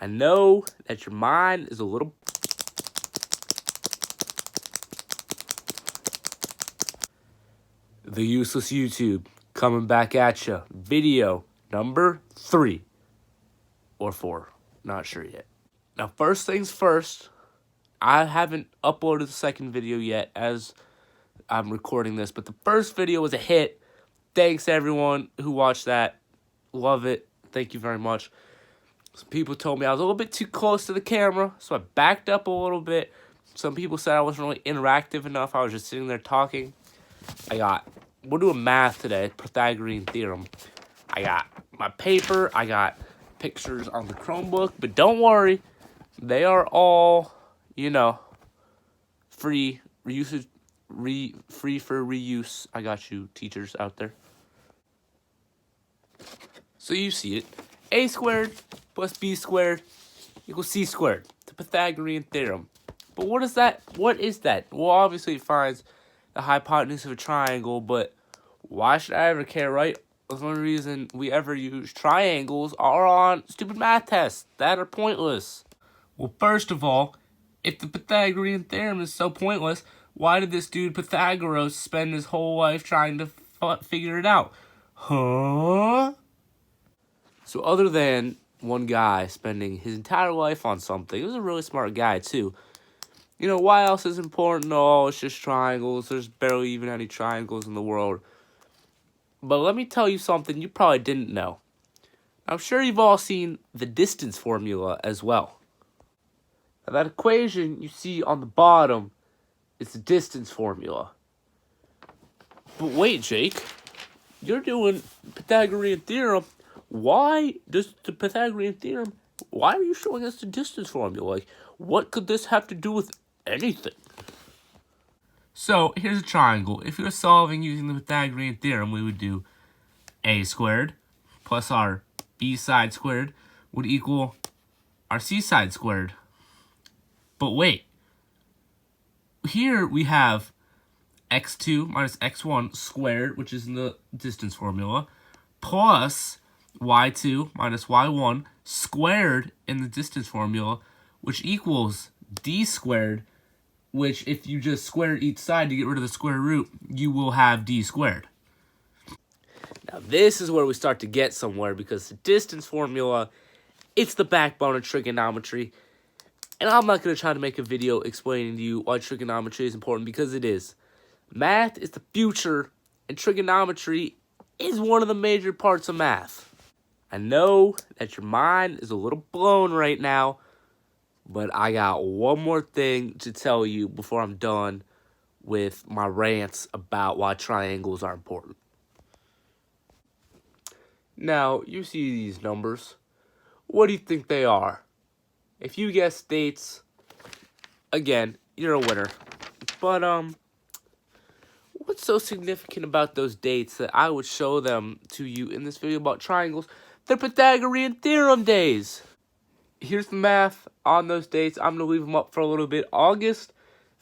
I know that your mind is a little... The Useless YouTube coming back at you. Video number 3 or 4. Not sure yet. Now, first things first, I haven't uploaded the second video yet as I'm recording this, but the first video was a hit. Thanks everyone who watched that. Love it. Thank you very much. Some people told me I was a little bit too close to the camera, so I backed up a little bit. Some people said I wasn't really interactive enough. I was just sitting there talking. We're doing math today, Pythagorean theorem. I got my paper, I got pictures on the Chromebook, but don't worry, they are all, free for reuse. I got you teachers out there. So you see it. A squared plus B squared equals C squared. The Pythagorean theorem. But what is that? What is that? Well, obviously it finds the hypotenuse of a triangle, but why should I ever care, right? The only reason we ever use triangles are on stupid math tests that are pointless. Well, first of all, if the Pythagorean theorem is so pointless, why did this dude Pythagoras spend his whole life trying to figure it out? Huh? So other than one guy spending his entire life on something, he was a really smart guy too. Why else is important? Oh, it's just triangles. There's barely even any triangles in the world. But let me tell you something you probably didn't know. I'm sure you've all seen the distance formula as well. Now, that equation you see on the bottom is the distance formula. But wait, Jake. You're doing Pythagorean theorem. Why does the Pythagorean theorem... Why are you showing us the distance formula? Like, what could this have to do with anything? So, here's a triangle. If we were solving using the Pythagorean theorem, we would do a squared plus our b side squared would equal our c side squared. But wait. Here we have x2 minus x1 squared, which is in the distance formula, plus y2 minus y1 squared in the distance formula, which equals d squared, which if you just square each side to get rid of the square root, you will have d squared. Now this is where we start to get somewhere, because the distance formula, it's the backbone of trigonometry. And I'm not going to try to make a video explaining to you why trigonometry is important, because it is. Math is the future, and trigonometry is one of the major parts of math. I know that your mind is a little blown right now, but I got one more thing to tell you before I'm done with my rants about why triangles are important. Now, you see these numbers. What do you think they are? If you guess dates, again, you're a winner. But, what's so significant about those dates that I would show them to you in this video about triangles? They're Pythagorean theorem days. Here's the math on those dates. I'm going to leave them up for a little bit. August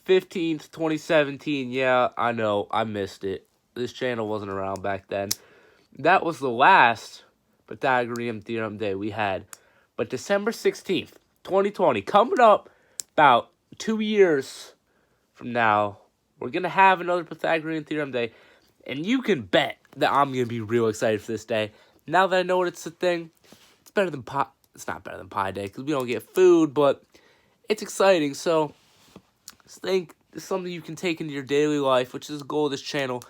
15th, 2017. Yeah, I know. I missed it. This channel wasn't around back then. That was the last Pythagorean theorem day we had. But December 16th, 2020, coming up about 2 years from now, we're going to have another Pythagorean theorem day. And you can bet that I'm going to be real excited for this day. Now that I know it's a thing, it's better than pie. It's not better than Pi Day because we don't get food, but it's exciting. So, just think it's something you can take into your daily life, which is the goal of this channel.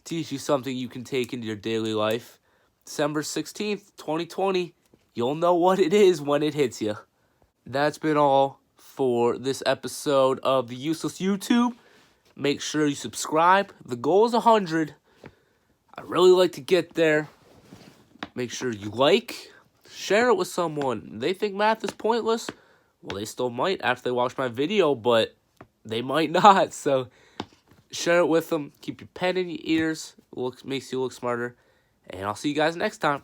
Teach you something you can take into your daily life. December 16th, 2020. You'll know what it is when it hits you. That's been all for this episode of the Useless YouTube. Make sure you subscribe. The goal is 100. I'd really like to get there. Make sure you like. Share it with someone. They think math is pointless. Well, they still might after they watch my video, but they might not. So share it with them. Keep your pen in your ears. Makes you look smarter. And I'll see you guys next time.